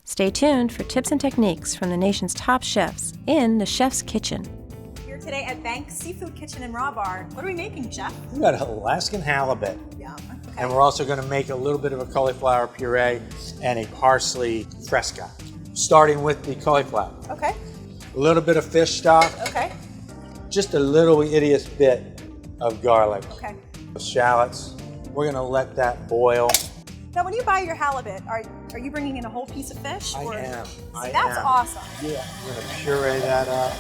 Stay tuned for tips and techniques from the nation's top chefs in the Chef's Kitchen. Here today at Bank's Seafood Kitchen and Raw Bar. What are we making, Chef? We got Alaskan halibut. Yum. Okay. And we're also going to make a little bit of a cauliflower puree and a parsley fresca. Starting with the cauliflower. Okay. A little bit of fish stock. Okay. Just a little itty bit of garlic. Okay. Shallots. We're going to let that boil. Now, when you buy your halibut, are you bringing in a whole piece of fish? I am. That's awesome. Yeah. I'm going to puree that up.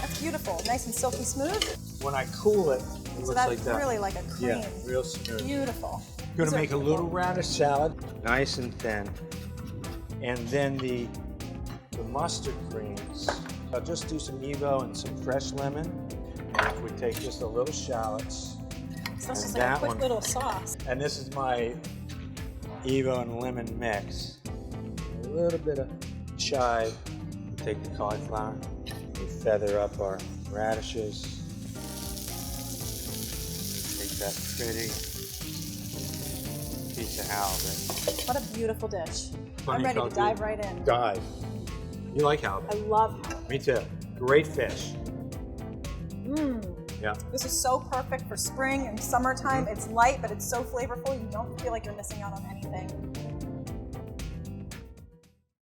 That's beautiful. Nice and silky smooth. When I cool it, it looks like that. Really like a cream. Yeah, real smooth. Beautiful. I'm going to make a little radish salad, nice and thin. And then the mustard greens. I'll just do some Evo and some fresh lemon. And if we take just a little shallots. So that's just like a quick little sauce. And this is my Evo and lemon mix. A little bit of chive. We take the cauliflower. We feather up our radishes. Take that pretty piece of halibut. What a beautiful dish. Funny I'm ready to dive right in. Dive. You like halibut? I love halibut. Me too. Great fish. Mmm. Yeah. This is so perfect for spring and summertime. It's light, but it's so flavorful. You don't feel like you're missing out on anything.